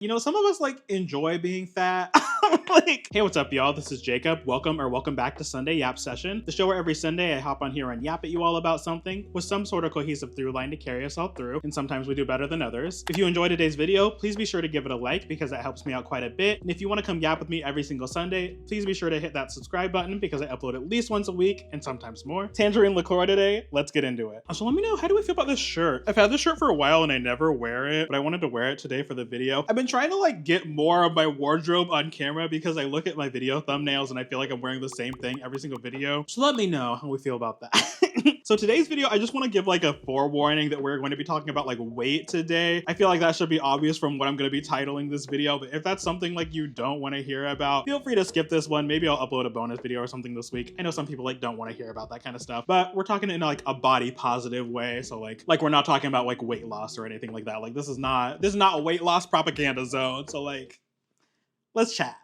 You know, some of us like enjoy being fat. Like, hey, what's up, y'all? This is Jacob. Welcome back to Sunday Yap Session, the show where every Sunday I hop on here and yap at you all about something with some sort of cohesive through line to carry us all through, and sometimes we do better than others. If you enjoyed today's video, please be sure to give it a like because that helps me out quite a bit. And if you want to come yap with me every single Sunday, please be sure to hit that subscribe button because I upload at least once a week and sometimes more. Tangerine liqueur today. Let's get into it. So let me know, how do we feel about this shirt? I've had this shirt for a while and I never wear it, but I wanted to wear it today for the video. I've been trying to like get more of my wardrobe on camera because I look at my video thumbnails and I feel like I'm wearing the same thing every single video. So let me know how we feel about that. So today's video, I just want to give like a forewarning that we're going to be talking about like weight today. I feel like that should be obvious from what I'm going to be titling this video, but if that's something like you don't want to hear about, feel free to skip this one. Maybe I'll upload a bonus video or something this week. I know some people like don't want to hear about that kind of stuff, but we're talking in like a body positive way. So like we're not talking about like weight loss or anything like that. Like this is not a weight loss propaganda zone. So like, let's chat.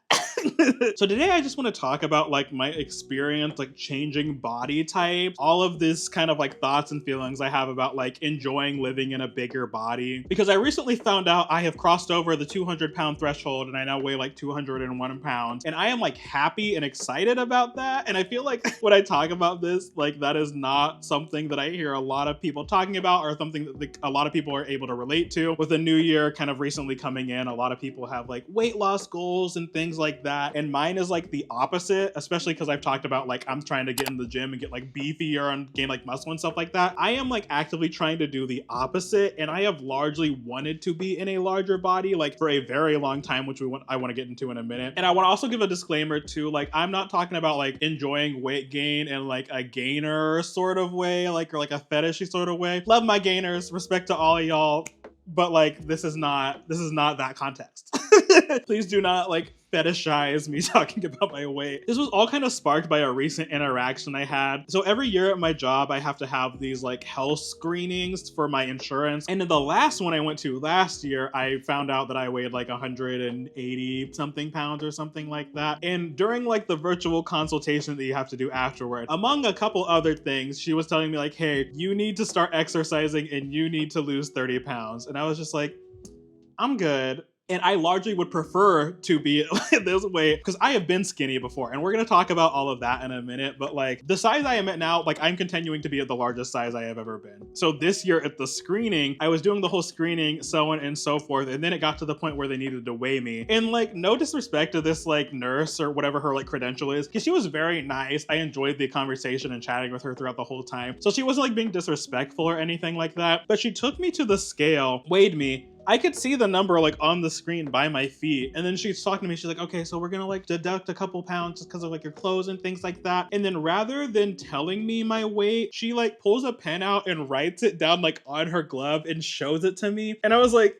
So today I just want to talk about like my experience like changing body type, all of this kind of like thoughts and feelings I have about like enjoying living in a bigger body, because I recently found out I have crossed over the 200-pound threshold and I now weigh like 201 pounds, and I am like happy and excited about that. And I feel like when I talk about this, like that is not something that I hear a lot of people talking about or something that a lot of people are able to relate to. With the new year kind of recently coming in, a lot of people have like weight loss goals and things like that. And mine is like the opposite, especially because I've talked about like I'm trying to get in the gym and get like beefier and gain like muscle and stuff like that. I am like actively trying to do the opposite, and I have largely wanted to be in a larger body like for a very long time, which I want to get into in a minute. And I want to also give a disclaimer too, like I'm not talking about like enjoying weight gain in like a gainer sort of way, like or like a fetishy sort of way. Love my gainers, respect to all of y'all, but like this is not that context. Please do not like fetishize me talking about my weight. This was all kind of sparked by a recent interaction I had. So every year at my job, I have to have these like health screenings for my insurance. And in the last one I went to last year, I found out that I weighed like 180 something pounds or something like that. And during like the virtual consultation that you have to do afterward, among a couple other things, she was telling me like, hey, you need to start exercising and you need to lose 30 pounds. And I was just like, I'm good. And I largely would prefer to be this way because I have been skinny before, and we're going to talk about all of that in a minute. But like the size I am at now, like I'm continuing to be at the largest size I have ever been. So this year at the screening, I was doing the whole screening, so on and so forth. And then it got to the point where they needed to weigh me. And like, no disrespect to this like nurse or whatever her like credential is, because she was very nice. I enjoyed the conversation and chatting with her throughout the whole time. So she wasn't like being disrespectful or anything like that. But she took me to the scale, weighed me. I could see the number like on the screen by my feet. And then she's talking to me. She's like, okay, so we're gonna like deduct a couple pounds just because of like your clothes and things like that. And then rather than telling me my weight, she like pulls a pen out and writes it down like on her glove and shows it to me. And I was like,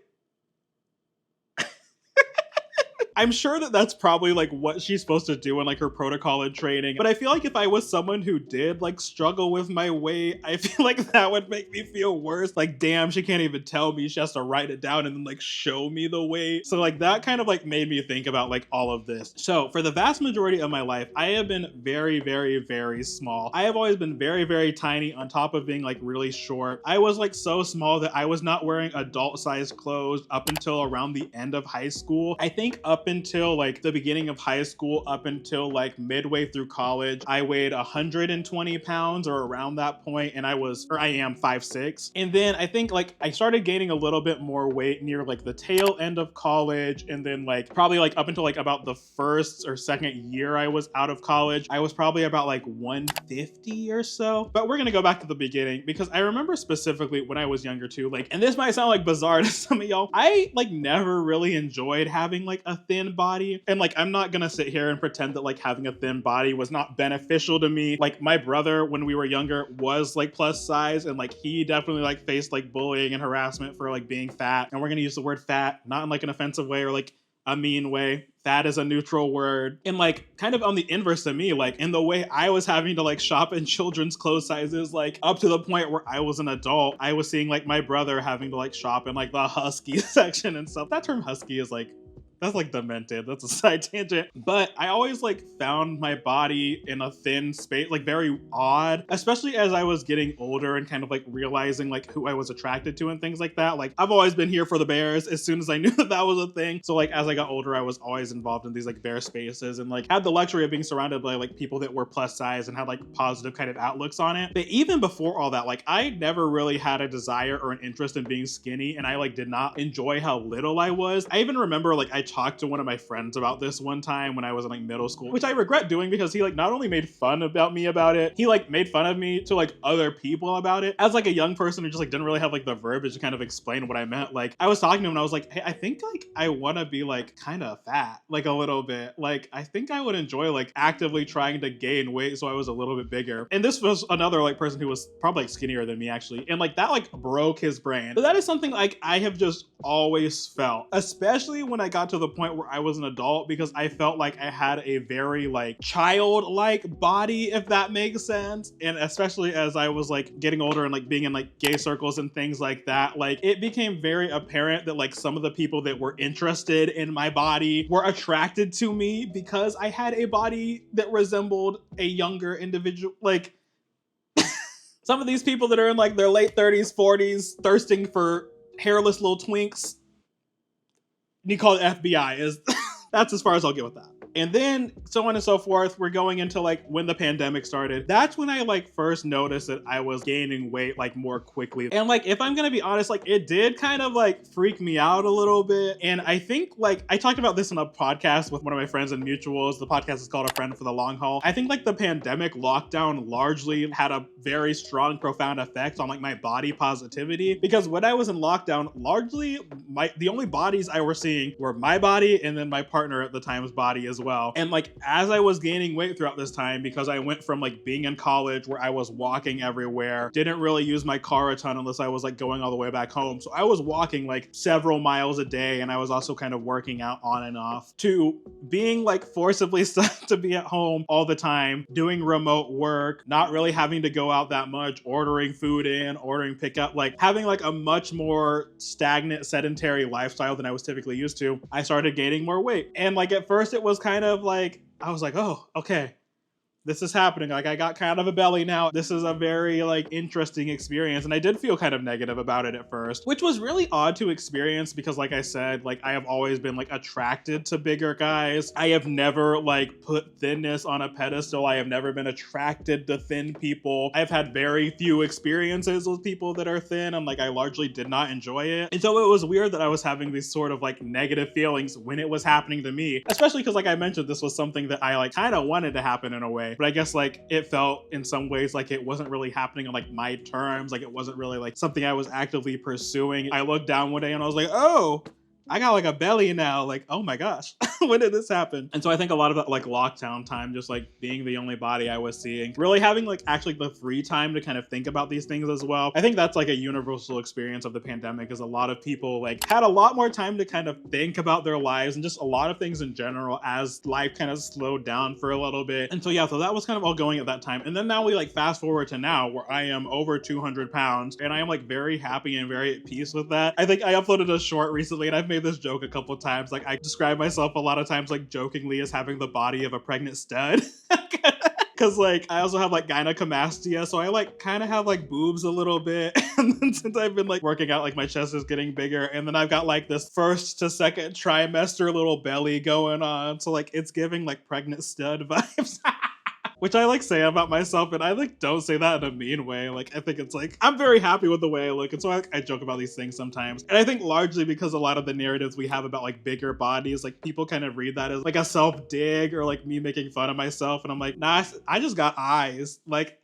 I'm sure that that's probably like what she's supposed to do in like her protocol and training. But I feel like if I was someone who did like struggle with my weight, I feel like that would make me feel worse. Like, damn, she can't even tell me. She has to write it down and then like show me the weight. So like that kind of like made me think about like all of this. So for the vast majority of my life, I have been very, very, very small. I have always been very, very tiny on top of being like really short. I was like so small that I was not wearing adult sized clothes up until around the end of high school. I think up until like the beginning of high school, up until like midway through college, I weighed 120 pounds or around that point, and I am 5'6". And then I think like I started gaining a little bit more weight near like the tail end of college, and then like probably like up until like about the first or second year I was out of college, I was probably about like 150 or so. But we're gonna go back to the beginning because I remember specifically when I was younger too, like, and this might sound like bizarre to some of y'all, I like never really enjoyed having like a thin body. And like, I'm not gonna sit here and pretend that like having a thin body was not beneficial to me. Like my brother, when we were younger, was like plus size, and like he definitely like faced like bullying and harassment for like being fat. And we're gonna use the word fat, not in like an offensive way or like a mean way. Fat is a neutral word. And like kind of on the inverse to me, like in the way I was having to like shop in children's clothes sizes, like up to the point where I was an adult, I was seeing like my brother having to like shop in like the husky section and stuff. That term husky is like That's like demented. That's a side tangent. But I always like found my body in a thin space, like very odd, especially as I was getting older and kind of like realizing like who I was attracted to and things like that. Like I've always been here for the bears as soon as I knew that that was a thing. So like as I got older, I was always involved in these like bear spaces and like had the luxury of being surrounded by like people that were plus size and had like positive kind of outlooks on it. But even before all that, like I never really had a desire or an interest in being skinny, and I like did not enjoy how little I was. I even remember like I talked to one of my friends about this one time when I was in like middle school, which I regret doing because he like not only made fun about me about it, he like made fun of me to like other people about it. As like a young person who just like didn't really have like the verbiage to kind of explain what I meant, like I was talking to him and I was like, hey, I think like I want to be like kind of fat, like a little bit. Like I think I would enjoy like actively trying to gain weight so I was a little bit bigger. And this was another like person who was probably like skinnier than me actually, and like that like broke his brain. But that is something like I have just always felt, especially when I got to the point where I was an adult, because I felt like I had a very like childlike body, if that makes sense. And especially as I was like getting older and like being in like gay circles and things like that, like it became very apparent that like some of the people that were interested in my body were attracted to me because I had a body that resembled a younger individual. Like some of these people that are in like their late 30s, 40s, thirsting for hairless little twinks, you call it FBI, is that's as far as I'll get with that. And then so on and so forth, we're going into like when the pandemic started. That's when I like first noticed that I was gaining weight like more quickly. And like, if I'm gonna be honest, like it did kind of like freak me out a little bit. And I think like I talked about this in a podcast with one of my friends in mutuals. The podcast is called A Friend for the Long Haul. I think like the pandemic lockdown largely had a very strong, profound effect on like my body positivity, because when I was in lockdown, largely the only bodies I was seeing were my body and then my partner at the time's body as well. And like as I was gaining weight throughout this time, because I went from like being in college where I was walking everywhere, didn't really use my car a ton unless I was like going all the way back home. So I was walking like several miles a day, and I was also kind of working out on and off, to being like forcibly stuck to be at home all the time, doing remote work, not really having to go out that much, ordering food in, ordering pickup, like having like a much more stagnant, sedentary lifestyle than I was typically used to. I started gaining more weight. And like at first it was kind of like, I was like, oh, okay, this is happening. Like I got kind of a belly now. This is a very like interesting experience. And I did feel kind of negative about it at first, which was really odd to experience because like I said, like I have always been like attracted to bigger guys. I have never like put thinness on a pedestal. I have never been attracted to thin people. I've had very few experiences with people that are thin, and like I largely did not enjoy it. And so it was weird that I was having these sort of like negative feelings when it was happening to me, especially because like I mentioned, this was something that I like kind of wanted to happen in a way. But I guess like it felt in some ways like it wasn't really happening on like my terms. Like it wasn't really like something I was actively pursuing. I looked down one day and I was like, oh, I got like a belly now. Like, oh my gosh, when did this happen? And so I think a lot of that like lockdown time, just like being the only body I was seeing, really having like actually the free time to kind of think about these things as well. I think that's like a universal experience of the pandemic, is a lot of people like had a lot more time to kind of think about their lives and just a lot of things in general as life kind of slowed down for a little bit. And so yeah, so that was kind of all going at that time. And then now we like fast forward to now where I am over 200 pounds and I am like very happy and very at peace with that. I think I uploaded a short recently and I've made this joke a couple times. Like I describe myself a lot of times like jokingly as having the body of a pregnant stud. Cause like I also have like gynecomastia, so I like kind of have like boobs a little bit. And then since I've been like working out, like my chest is getting bigger, and then I've got like this first to second trimester little belly going on. So like it's giving like pregnant stud vibes. Which I like say about myself, and I like don't say that in a mean way. Like I think it's like I'm very happy with the way I look, and so I joke about these things sometimes. And I think largely because a lot of the narratives we have about like bigger bodies, like people kind of read that as like a self dig or like me making fun of myself, and I'm like, nah, I just got eyes, like.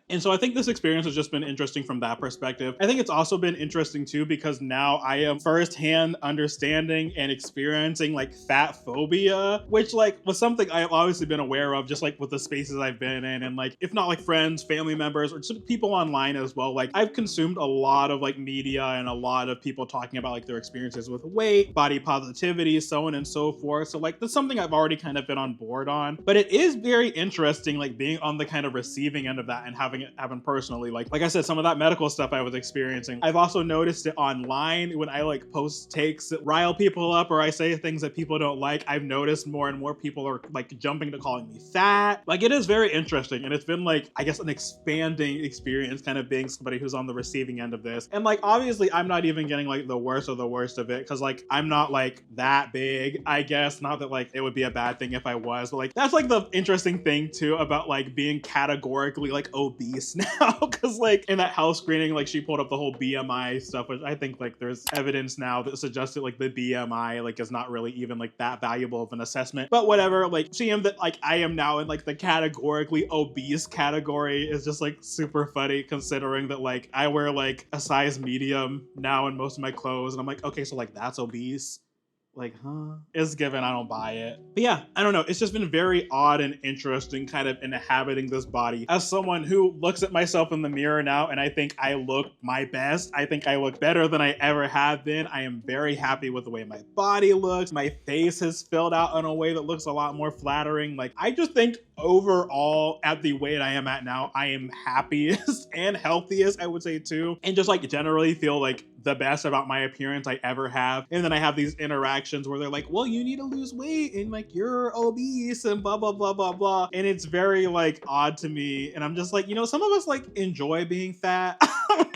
And so I think this experience has just been interesting from that perspective. I think it's also been interesting too, because now I am firsthand understanding and experiencing like fat phobia, which like was something I've obviously been aware of just like with the spaces I've been in, and like, if not like friends, family members, or just people online as well. Like I've consumed a lot of like media and a lot of people talking about like their experiences with weight, body positivity, so on and so forth. So like that's something I've already kind of been on board on, but it is very interesting like being on the kind of receiving end of that and having having it happen personally. Like I said, some of that medical stuff I was experiencing. I've also noticed it online when I like post takes that rile people up or I say things that people don't like. I've noticed more and more people are like jumping to calling me fat. Like it is very interesting, and it's been like, I guess, an expanding experience kind of being somebody who's on the receiving end of this. And like obviously I'm not even getting like the worst of it, because like I'm not like that big, I guess. Not that like it would be a bad thing if I was, but like that's like the interesting thing too about like being categorically like obese now, because like in that health screening, like she pulled up the whole BMI stuff, which I think like there's evidence now that suggested like the BMI like is not really even like that valuable of an assessment. But whatever, like seeing that like I am now in like the categorically obese category is just like super funny, considering that like I wear like a size medium now in most of my clothes, and I'm like, okay, so like that's obese. Like, huh? It's given, I don't buy it. But yeah, I don't know. It's just been very odd and interesting kind of inhabiting this body. As someone who looks at myself in the mirror now and I think I look my best, I think I look better than I ever have been. I am very happy with the way my body looks. My face has filled out in a way that looks a lot more flattering. Like, I just think overall at the weight I am at now, I am happiest and healthiest, I would say too. And just like generally feel like the best about my appearance I ever have. And then I have these interactions where they're like, well, you need to lose weight and like you're obese and blah, blah, blah, blah, blah. And it's very like odd to me. And I'm just like, you know, some of us like enjoy being fat.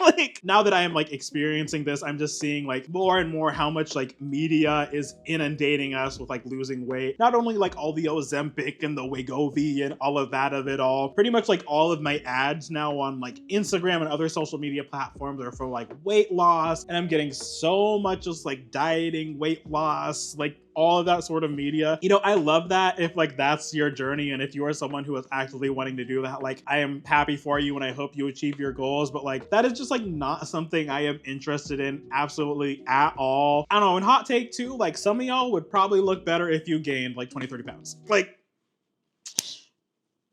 Like now that I am like experiencing this, I'm just seeing like more and more how much like media is inundating us with like losing weight. Not only like all the Ozempic and the Wegovy and all of that of it all. Pretty much like all of my ads now on like Instagram and other social media platforms are for like weight loss. And I'm getting so much just like dieting, weight loss, like all of that sort of media. You know, I love that if like that's your journey, and if you are someone who is actively wanting to do that, like I am happy for you and I hope you achieve your goals. But like that is just like not something I am interested in absolutely at all. I don't know, and hot take too, like some of y'all would probably look better if you gained like 20-30 pounds. Like,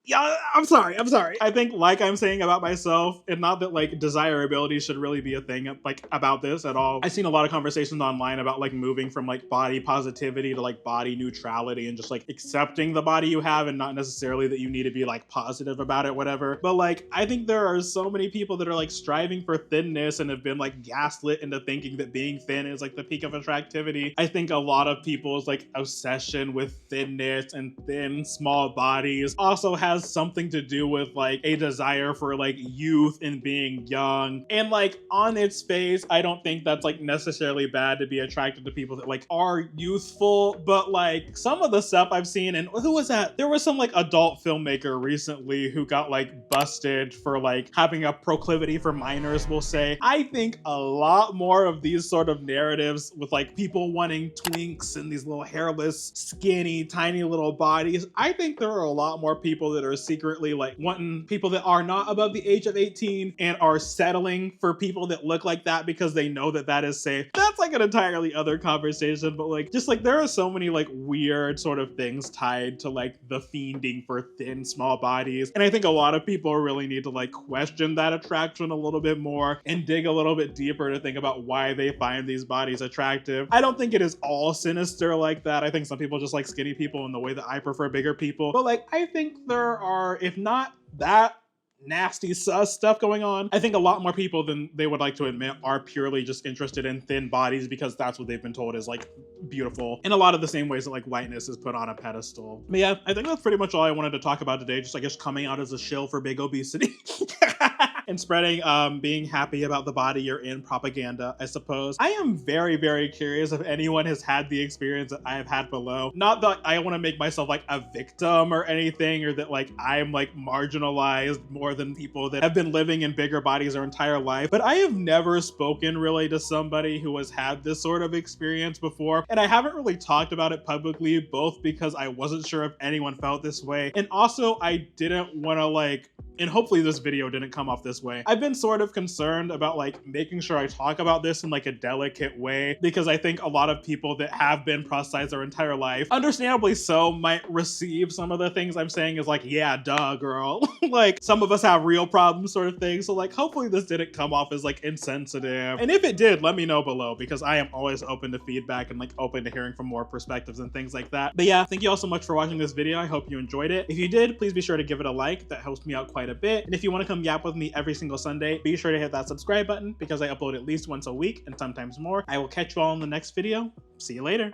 yeah, I'm sorry. I think like I'm saying about myself, and not that like desirability should really be a thing like about this at all. I've seen a lot of conversations online about like moving from like body positivity to like body neutrality and just like accepting the body you have, and not necessarily that you need to be like positive about it, whatever. But like, I think there are so many people that are like striving for thinness and have been like gaslit into thinking that being thin is like the peak of attractivity. I think a lot of people's like obsession with thinness and thin, small bodies also has something to do with like a desire for like youth and being young. And like on its face, I don't think that's like necessarily bad to be attracted to people that like are youthful, but like some of the stuff I've seen, and who was that? There was some like adult filmmaker recently who got like busted for like having a proclivity for minors, we'll say. I think a lot more of these sort of narratives with like people wanting twinks and these little hairless, skinny, tiny little bodies. I think there are a lot more people that are secretly like wanting people that are not above the age of 18 and are settling for people that look like that because they know that that is safe. That's like an entirely other conversation, but like just like there are so many like weird sort of things tied to like the fiending for thin, small bodies. And I think a lot of people really need to like question that attraction a little bit more and dig a little bit deeper to think about why they find these bodies attractive. I don't think it is all sinister like that. I think some people just like skinny people in the way that I prefer bigger people. But like, I think there are, if not that nasty sus stuff going on, I think a lot more people than they would like to admit are purely just interested in thin bodies because that's what they've been told is like beautiful, in a lot of the same ways that like whiteness is put on a pedestal. But yeah, I think that's pretty much all I wanted to talk about today, just I guess coming out as a shill for big obesity. And spreading being happy about the body you're in propaganda, I suppose. I am very, very curious if anyone has had the experience that I have had below. Not that I want to make myself like a victim or anything, or that like I'm like marginalized more than people that have been living in bigger bodies their entire life, but I have never spoken really to somebody who has had this sort of experience before, and I haven't really talked about it publicly, both because I wasn't sure if anyone felt this way, and also I didn't want to like, and hopefully this video didn't come off this this way. I've been sort of concerned about like making sure I talk about this in like a delicate way, because I think a lot of people that have been prosthetics their entire life, understandably so, might receive some of the things I'm saying as like, yeah, duh, girl. Like, some of us have real problems sort of thing. So like, hopefully this didn't come off as like insensitive. And if it did, let me know below, because I am always open to feedback and like open to hearing from more perspectives and things like that. But yeah, thank you all so much for watching this video. I hope you enjoyed it. If you did, please be sure to give it a like. That helps me out quite a bit. And if you want to come yap with me every single Sunday, be sure to hit that subscribe button, because I upload at least once a week and sometimes more. I will catch you all in the next video. See you later.